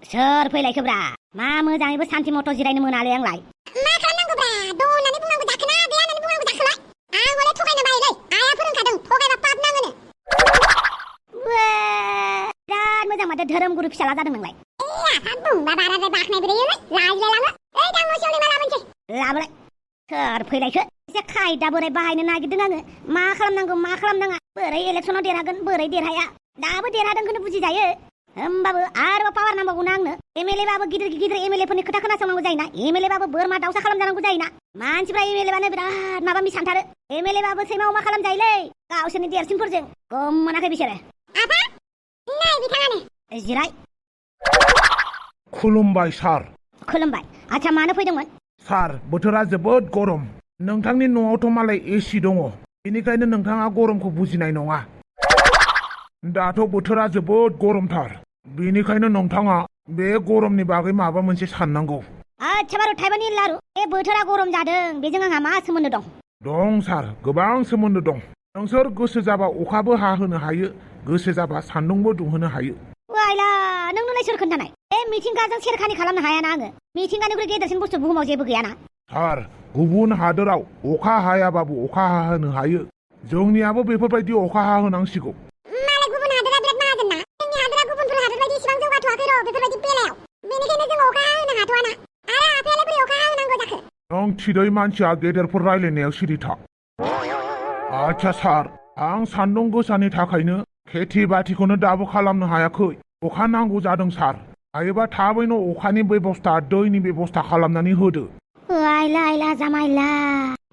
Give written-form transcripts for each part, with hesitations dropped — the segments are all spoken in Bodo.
सोर फैलायखोब्रा मा मोजाङैबो सान्थि मथ' जिरायनो मोनालै आंलाय मा खालामनांगौब्रा द' होननानै बुंनांगौ जाखोना बे होननानै बुंनांगौ जाखोलाय आं हले थगायनो बायोलै आइया फोरोंखादों थगायबा पाप नाङोनो बिराद मोजां माथो धोरोम गुरु फिसाला जादों नोंलाय आफा बुंबा बाराद्राय बाख्नाय ब्रेयोलै लाजिलायलाङो दां न' सियाव लेमा लाबोनोसै लाबोलाय सोर फैलायखो एसे खायदा बोरै बाहायनो नागिरदों आङो मा खालामनांगौ मा खालामनाङा बोरै इलेक्सनाव देरहागोन बोरै देरहाया दाबो देरहादोंखौनो बुजिजायो होमबाबो आरोबाव पावार नांबावगौना आंनो एमएलए बाबो गिदिर गिदिर एमएलए फोरनि खोथा खोनासंनांगौ जायोना एमएलए बाबो बोरमा दाउसा खालामजानांगौ जायोना मानसिफ्रा एमएलए बानो बिराद माबा मिस सानथारो एमएलए बाबो सैमा अमा खालामजायोलै गावसोरनि देरसिनफोरजों गम मोनाखै बिसोरो आफा नै बिथाङानो जिराय खुलुमबाय सार खुलुमबाय आच्छा मानो फैदोंमोन सार बोथोरा जोबोद गरम नोंथांनि न'आवथ' मालाय एसि दङ बेनिखायनो नोंथाङा गरमखौ बुजिनाय नङा दाथ' बोथोरा जोबोद गरमथार बेनिखायनो नोंथाङा बे गरमनि बागै माबा मोनसे साननांगौ आच्छा बारु थाइबानि लारु बे बोथोरा गरम जादों बेजों आंहा मा सोमोन्दो दं सार गोबां सोमोन्दो दं नोंसोर गोसो जाबा अखाबो हाहोनो हायो गोसो जाबा सान्दुंबो दुंहोनो हायो वाइला नोंनोलाय सोर खोन्थानाय बे मिथिंगाजों सेरखानि खालामनो हायाना आङो मिथिंगानिख्रुइ गेदेरसिन बुस्थु बुहुमाव जेबो गैयाना सार गुबुन हादोराव अखा हायाबाबो अखा हाहोनो हायो जोंनियाबो बेफोरबायदि अखा हाहोनांसिगौ मालाय गुबुन हादोरा बिराद माहाजोन ना जोंनि हादोरा गुबुनफोर हादोर बायदि इसेबां जौगाथ'वाखै र' बेफोरबायदि बेलायाव बेनिखायनो जों अखा हाहोनो हाथ'वाना आरो आफायालाय बोरै अखा हाहोनांगौ जाखो नों थिरै मानसिया गेदेरफोर रायलायनायाव सिरि था आच्छा सार आं सान्दुं गोसानि थाखायनो खेथि बाथिखौनो दाबो खालामनो हायाखै अखा नांगौ जादों सार हायोबा थाबैनो अखानि बेबस्था दैनि बेबस्था खालामनानै होदो वाइला आइला जामाइला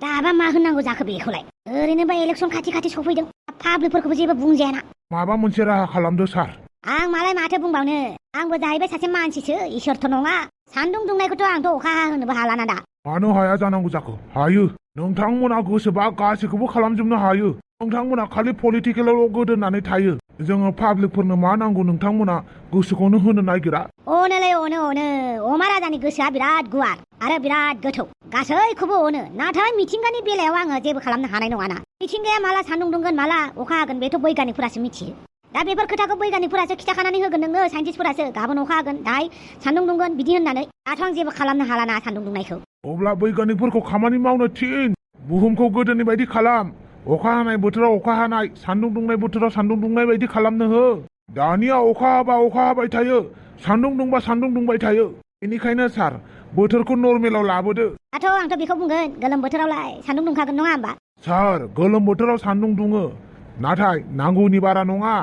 दाबा मा होननांगौ जाखो बेखौलाय ओरैनोबा इलेक्सन खाथि खाथि सफैदों पाब्लिकफोरखौबो जेबो बुंजायाना माबा मोनसे राहा खालामदो सार आं मालाय माथो बुंबावनो आंबो जाहैबाय सासे मानसिसो इसोरथ' नङा सान्दुं दुंनायखौथ' आंथ' अखा हाहोनोबो हालाना दा मानो हाया जानांगौ जाखो हायो नोंथांमोना गोसोबा गासैखौबो खालामजोबनो हायो नोंथांमोना खालि पलिटिकेलाव गोदोनानै थायो जोङो पाब्लिकफोरनो मा नांगौ नोंथांमोना गोसोखौनो होनो नागिरा अनोलै अनो अमा राजानि गोसोआ बिराद गुवार आरो बिराद गोथौ गासैखौबो अनो नाथाय मिथिंगानि बेलायाव आङो जेबो खालामनो हानाय नङाना मिथिंगाया माला सान्दुं दुंगोन माला अखा हागोन बेथ' बैगानिकफोरासो मिथियो दा बेफोर खोथाखौ बैगानिकफोरासो खिथाखानानै होगोन नोङो साइन्टिस्टफोरासो गाबोन अखा हागोन दाहाय सान्दुं दुंगोन बिदि होननानै दाथ' आं जेबो खालामनो हालाना सान्दुं दुंनायखौ अब्ला बैगानिकफोरखौ खामानि मावनो थिन बुहुमखौ गोदोनि बायदि खालाम अखा हानाय बोथोराव अखा हानाय सान्दुं दुंनाय बोथोराव सान्दुं दुंनाय बायदि खालामनो हो दानिया अखा हाबा अखा हाबाय थायो सान्दुं दुंबा सान्दुं दुंबाय थायो बेनिखायनो सार बोथोरखौ नर्मेलाव लाबोदो दाथ' आंथ' बेखौ बुंगोन गोलोम बोथोरावलाय सान्दुं दुंखागोन नङा होमबा सार गोलोम बोथोराव सान्दुं दुङो नाथाय नांगौनि बारा नङा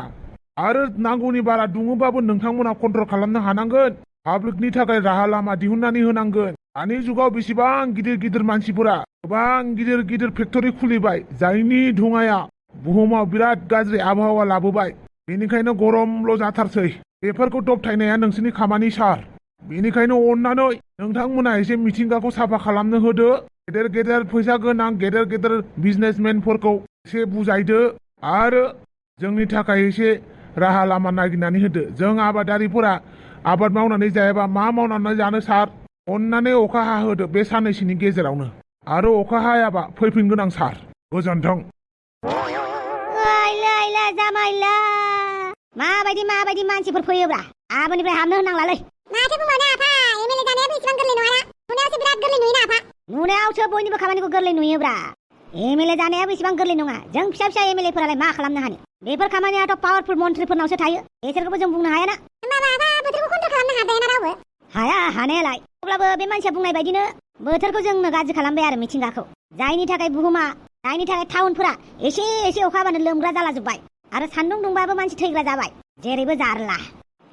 आरो नांगौनि बारा दुङोबाबो नोंथांमोना कन्ट्रल खालामनो हानांगोन पाब्लिकनि थाखाय राहा लामा दिहुननानै होनांगोन दानि जुगाव बेसेबां गिदिर गिदिर मानसिफोरा गोबां गिदिर गिदिर फेक्टरि खुलिबाय जायनि धुङाया बुहुमाव बिराद गाज्रि आबहावा लाबोबाय बेनिखायनो गरमल' जाथारसै बेफोरखौ दबथायनाया नोंसोरनि खामानि सार बेनिखायनो अननानै नोंथांमोना एसे मिथिंगाखौ साफा खालामनो होदो गेदेर गेदेर फैसा गोनां गेदेर गेदेर बिजनेसमेनफोरखौ एसे बुजायदो आरो जोंनि थाखाय एसे राहा लामा नागिरनानै होदो जों आबादारिफोरा आबाद मावनानै जायाबा मा मावनानै जानो सार अननानै अखा हाहोदो बे साननैसोनि गेजेरावनो आरो अखा हायाबा फैफिनगोन आं सार गोजोन्थों जामाइला माबायदि मानसिफोर फैयोब्रा आबोनिफ्राय हाबनो होनांलालै माथो बुंबावनो आफा एमएलए जानायाबो इसेबां गोरलै नङाना नुनायावसो बिराद गोरलै नुयोना आफा नुनायावसो बयनिबो खामानिखौ गोरलै नुयोब्रा एमएलए जानायाबो इसेबां गोरलै नङा जों फिसा फिसा एमएलएफोरालाय मा खालामनो हानो बेफोर खामानियाथ' पावारफुल मन्थ्रिफोरनावसो थायो बिसोरखौबो जों बुंनो हायाना होमबाबो आफा बोथोरखौ कन्ट्रल खालामनो हाद्रायाना रावबो हाया हानायालाय अब्लाबो बे मानसिया बुंनाय बायदिनो बोथोरखौ जोंनो गाज्रि खालामबाय आरो मिथिंगाखौ जायनि थाखाय बुहुमा जायनि थाखाय टाउनफोरा एसे अखा हाबानो लोमग्रा जालाजोब्बाय आरो सान्दुं दुंबाबो मानसि थैग्रा जाबाय जेरैबो जारला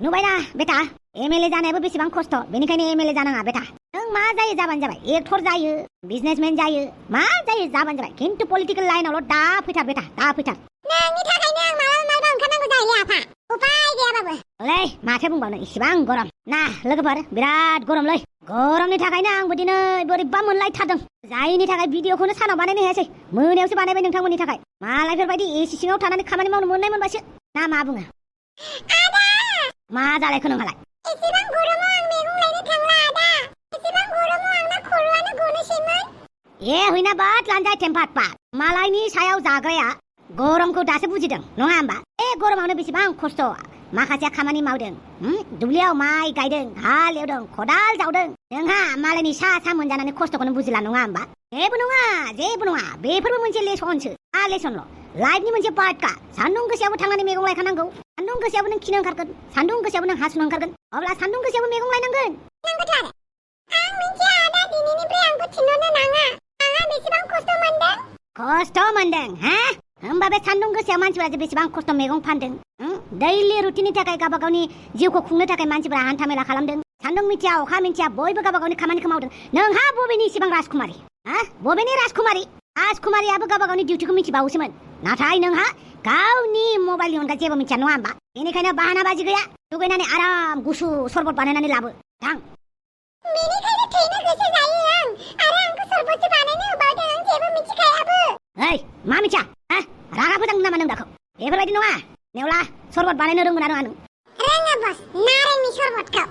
नुबायना बेटा एमएलए जानायाबो बेसेबां खस्थ बेनिखायनो एमएलए जानाङा बेटा नों मा जायो जाबानो जाबाय एक्टर जायो बिजनेसमेन जायो मा जायो जाबानो जाबाय खिन्थु पलिटिकेल लाइनावल' दा फैथार बेटा दा फैथार नोंनि थाखायनो आं मालाबा ओंखारनांगौ जायोलै आफा उपाय गैयाबाबो ओलै माथो बुंबावनो इसेबां गरम ना लोगोफोर बिराद गरमलै गरमनि थाखायनो आंबो दिनै बोरैबा मोनलायथारदों जायनि थाखाय भिडिअखौनो सानाव बानायनो हायासै मोनायावसो बानायबाय नोंथांमोननि थाखाय मालायफोरबायदि एसि सिङाव थानानै खामानि मावनो मोननाय मोनबासो ना मा बुङो मा जालायखो नोंहालाय एसेबां गरमाव आं मैगं लायनो थांला आदा एसेबां गरमाव आंना खर'आनो गनोसैमोन ए हैना बाद लानजाय टेम्पाट पाट मालायनि सायाव जाग्राया गरमखौ दासो बुजिदों नङा होमबा ए गरमावनो बेसेबां खस्थ माखासेया खामानि मावदों दुब्लियाव माइ गायदों हाल एवदों खदाल जावदों नोंहा मालायनि सा सा मोनजानानै खस्थ'खौनो बुजिला नङा होमबा जेबो नङा बेफोरबो मोनसे लेसनसो लेसनल' लाइफनि मोनसे पार्टखा सान्दुं गोसायावबो थांनानै मैगं लायखानांगौ सान्दुं गोसायावबो नों खिनो ओंखारगोन सान्दुं गोसायावबो नों हासुनो ओंखारगोन अब्ला सान्दुं गोसायावबो मैगं लायनांगोन नंगौथ' आरो आं मिथिया आदा दिनैनिफ्राय आंखौ थिनहरनो नाङा आंहा बेसेबां खस्थ' मोनदों हा होमबा बे सान्दुं गोसायाव मानसिफोरा जे बेसेबां खस्थ' मैगं फानदों दैलि रुटिननि थाखाय गावबा गावनि जिउखौ खुंनो थाखाय मानसिफोरा हान्था मेला खालामदों सान्दुं मिथिया अखा मिथिया बयबो गावबा गावनि खामानिखौ मावदों नोंहा बबेनि इसेबां राजकुमारी बबेनि राजकुमारियाबो गावबा गावनि डिउटिखौ मिथिबावोसोमोन नाथाय नोंहा गावनि मबाइलनि अनगा जेबो मिथिया नङा होमबा बेनिखायनो बाहाना बाजि गैया दुगैनानै आराम गुसु सरबत बानायनानै लाबो थां बेनिखायनो थैनो गोसो जायो आं आरो आंखौ सरबतसो बानायनो होबावदों आं जेबो मिथिखायाबो ओइ मा मिथिया रागा फोजांदों नामा नों दाखौ बेफोरबायदि नङा नेवला सरबत बानायनो रोंगोन ना रोङा नों रोङो बस नारेंनि सरबतखौ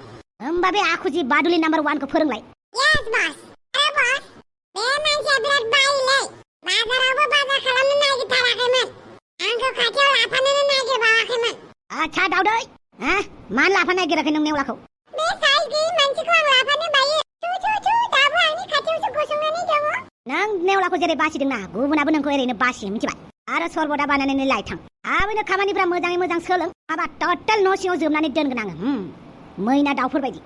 होमबा बे आखुजि बादुलि नाम्बार 1 खौ फोरोंलाय यस बस आरो बस बे मानसिया बिराद बायोलै बाजारावबो बाजार खालामनो नागिरथाराखैमोन आंखौ खाथियाव लाफानोनो नागिरबावाखैमोन आच्छा दावदै मानो लाफानो नागिराखै नों नेवलाखौ बे साइज गैयि मानसिखौ आं लाफानो बायो दाबो आंनि खाथियावसो गसंनानै दङ नों नेवलाखौ जेरै बासिदोंना गुबुनाबो नोंखौ ओरैनो बासियो मिथिबाय आरो सरबता बानायनानै लायथां आबैनो खामानिफ्रा मोजाङै मोजां सोलों माबा टटेल न' सिङाव जोबनानै दोनगोन आङो मैना दाउफोर बायदि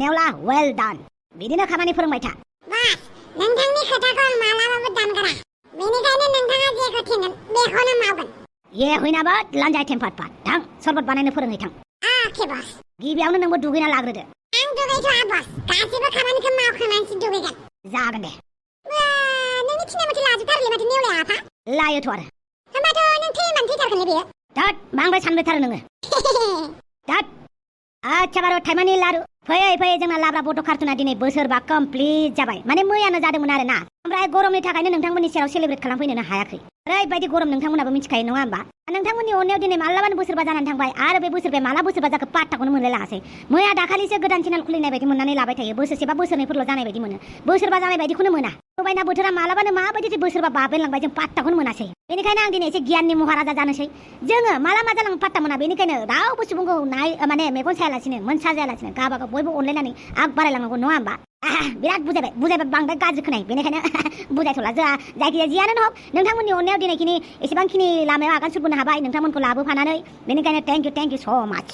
नेवला वेल डान बिदिनो खामानि फोरोंबाय था बास नोंथांनि खोथाखौ आं मालाबाबो दानगारा बेनिखायनो नोंथाङा जेखौ थिनगोन बेखौनो मावगोन ये होइनाबो लान्जाय टेम्पार्ड पार्ट थां सरबत बानायनो फोरोंहैथां अके बस गिबियावनो नोंबो दुगैना लाग्रोदो आं दुगैथ'आ बस गासिबो खामानिखौ मावखांनानैसो दुगैगोन जागोन दे नोंनि थिनाय मथे लाजोबथारलै माथो नेवलाया आफा लायोथ' आरो होमबाथ' नों थैमानो थैथारगोनलै बेयो दाद बांद्राय सानबायथारो नोङो दाद आच्छा बार' थाइमानि लारु फैयै जोंना लाब्रा बड' कार्टुना दिनै बोसोरबा कमप्लिट जाबाय माने मैयानो जादोंमोन आरो ना ओमफ्राय गरमनि थाखायनो नोंथांमोननि सेराव सेलिब्रेट खालामफैनोनो हायाखै ओरैबायदि गरम नोंथांमोनाबो मिथिखायो नङा होमबा नोंथांमोननि अननायाव दिनै मालाबानो बोसोरबा जानानै थांबाय आरो बे बोसोरबाय माला बोसोरबा जाखो पात्ताखौनो मोनलाय लाङासै मैया दाखालिसो गोदान चेनेल खुलिनाय बायदि मोननानै लाबाय थायो बोसोरसेबा बोसोरनैफोरल' जानाय बायदि मोनो बोसोरबा जानाय बायदिखौनो मोना होबायना बोथोरा मालाबानो माबायदि बोसोरबा बाबेनलांबाय जों पात्ताखौनो मोनासै बेनिखायनो आं दिनै एसे गियाननि महाराजा जानोसै जोङो माला मा जालाङो पात्ता मोना बेनिखायनो रावबो सुबुंखौ माने मेगन सायालासिनो मोनसा जायालासिनो गावबागाव बयबो अनलायनानै आग बारायलांनांगौ नङा होमबा बिराद बुजायबाय बांद्राय गाज्रि खोनाय बेनिखायनो बुजायथ'ला जोंहा जायखिजाया जियानो हक नोंथांमोननि अननायाव दिनैखिनि एसेबांखिनि लामायाव आगान सुरबोनो हाबाय नोंथांमोनखौ लाबोफानानै बेनिखायनो थेंक इउ स' माच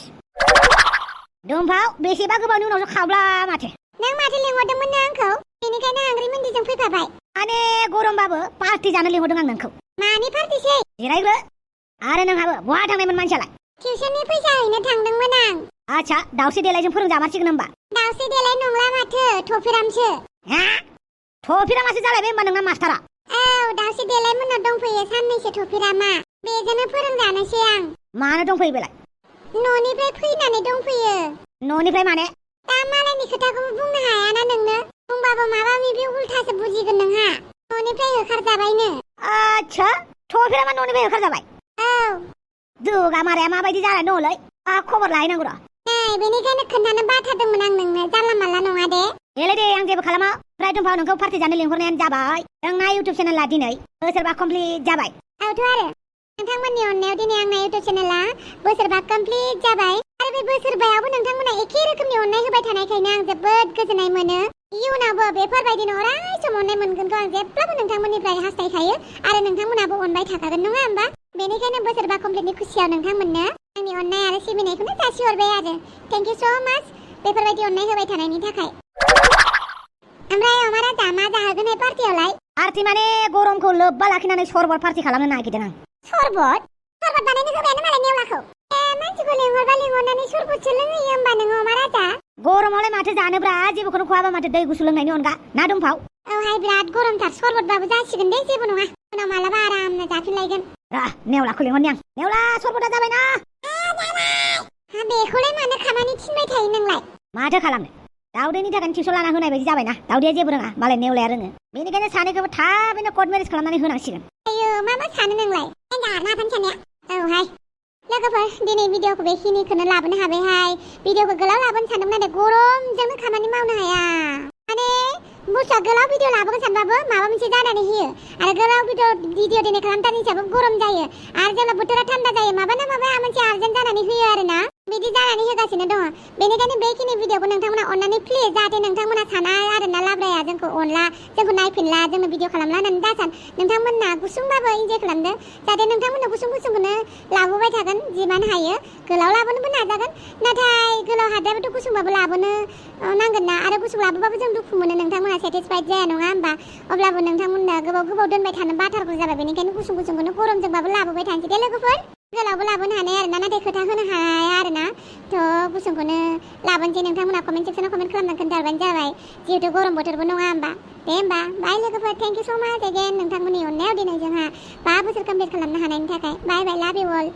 दुम्फाव बेसेबा गोबावनि उनावसो खावब्ला माथो नों माथो लिंहरदोंमोन ना आंखौ बेनिखायनो आं रिमोन्दिजों फैफाबाय माने गरमबाबो पार्टि जानो लिंहरदों आं नोंखौ मानि पार्टिसै जिरायग्रो आरो नोंहाबो बहा थांनायमोन मानसियालाय टिउसननि फैसा हैनो थांदोंमोन आं आच्छा दाउस्रि देलायजों फोरोंजामारसिगोन होमबा दाउस्रि देलाय नंला माथो थफिरामसो थफिरामासो जालायबाय होमबा नोंना मास्टारा औ दाउस्रि देलाय मोननाव दंफैयो साननैसो थफिरामा बेजोंनो फोरोंजानोसै आं मानो दंफैयो बेलाय न'निफ्राय फैनानै दंफैयो न'निफ्राय माने दा मालायनि खोथाखौबो बुंनो हायाना नोंनो बुंबाबो माबा माबि उल्थासो बुजिगोन नोंहा न'निफ्राय होखारजाबायनो आच्छा थफिरामा न'निफ्राय होखारजाबाय औ दुगा माराया माबायदि जानानै दङलै खबर लाहैनांगौ र' नै बेनिखायनो खोन्थानो बाथारदोंमोन आं नोंनो जानला मानला नङा दे देलाय दे आं जेबो खालामा ओमफ्राय दुम्फाव नोंखौ पार्टि जानो लिंहरनायानो जाबाय नोंना इउटुब चेनेला दिनै बोसोरबा कमप्लिट जाबाय औथ' आरो नोंथांमोननि अननायाव दिनै आंना इउटुब चेनेला बोसोरबा कमप्लिट जाबाय आरो बे बोसोरबायावबो नोंथांमोना एखे रोखोमनि अननाय होबाय थानायखायनो आं जोबोद गोजोननाय मोनो इयुनावबो बेफोरबायदिनो अराय सम अननाय मोनगोनखौ आं जेब्लाबो नोंथांमोननिफ्राय हास्थायखायो आरो नोंथांमोनाबो अनबाय थाखागोन नङा होमबा बेनिखायनो बोसोरबा कमप्लिटनि खुसियाव नोंथांमोननो आंनि अननाय आरो सिबिनायखौनो जासिहरबाय आरो थेंक इउ स' माच बेफोरबायदि अननाय होबाय थानायनि थाखाय ओमफ्राय अमा राजा मा जाहोगोनहाय पार्टियावलाय पार्टि माने गरमखौ लोब्बा लाखिनानै सरबत पार्टि खालामनो नागिरदों आं सरबत बानायनो होबायानो मालाय नेवलाखौ मानसिखौ लिंहरबा लिंहरनानै सरबतसो लोंहैयो होमबा नोङो अमा राजा गरमावलाय माथो जानोब्रा जेबोखौनो खहाबा माथो दै गुसु लोंनायनि अनगा ना दुम्फाव औहाय बिराद गरमथार सरबतबाबो जासिगोन दे जेबो नङा उनाव मालाबा आरामनो जाफिनलायगोन नेवलाखौ लिंहरनि आं नेवला सरबता जाबायना बेखौलाय मानो खामानि थिनबाय थायो नोंलाय माथो खालामनो दाउदैनि थाखाय टिउसन लाना होनाय बायदि जाबायना दाउदैया जेबो रोङा मालाय नेवलाया रोङो बेनिखायनो सानैखौबो थाबैनो कर्ट मेरेज खालामनानै होनांसिगोन आयो मा सानो नोंलाय नाफान साननाया औहाय लोगोफोर दिनै भिडिअखौ बेखिनिखौनो लाबोनो हाबायहाय भिडिअखौ गोलाव लाबोनो सानदोंमोन नाथाय गरमजोंनो खामानि मावनो हाया माने बुस्थुआ गोलाव भिडिअ लाबोगोन सानबाबो माबा मोनसे जानानै होयो आरो गोलाव भिडिअ दिनै खालामथारनि हिसाबै गरम जायो आरो जेब्ला बोथोरा थान्दा जायो माबा मोनसे आर्जेन्ट जानानै होयो आरोना बिदि जानानै होगासिनो दङ बेनिखायनो बेखिनि भिडिअखौ नोंथांमोना अननानै प्लिज जाहाथे नोंथांमोना साना आरोना लाब्राया जोंखौ अनला जोंखौ नायफिनला जोंनो भिडिअ खालामला होननानै दासान नोंथांमोना गुसुंबाबो इन्जय खालामदो जाहाथे नोंथांमोना गुसुंखौनो लाबोबाय थागोन जिमान हायो गोलाव लाबोनोबो नाजागोन नाथाय गोलाव हाद्रायाबोथ' गुसुंबाबो लाबोनो नांगोन ना आरो गुसुं लाबोबाबो जों दुखु मोनो नोंथांमोना सेटिसफाइड जाया नङा होमबा अब्लाबो नोंथांमोना गोबाव दोनबाय थानो बाथारगौ जाबाय बेनिखायनो गुसुंखौनो गरमजोंबाबो लाबोबाय थानोसै दे लोगोफोर गोलावबो लाबोनो हानाय आरोना नाथाय खोथा होनो हाया आरोना थ' गुसुंखौनो लाबोनोसै नोंथांमोना कमेन्ट सेक्सनाव कमेन्ट खालामना खोन्थाहरबानो जाबाय जिहेथु गरम बोथोरबो नङा होमबा दे होमबा बाय लोगोफोर थेंक इउ स' माच एगेन नोंथांमोननि अननायाव दिनै जोंहा 5 बोसोर कमप्लिट खालामनो हानायनि थाखाय बाय बाय लाभ इउ अल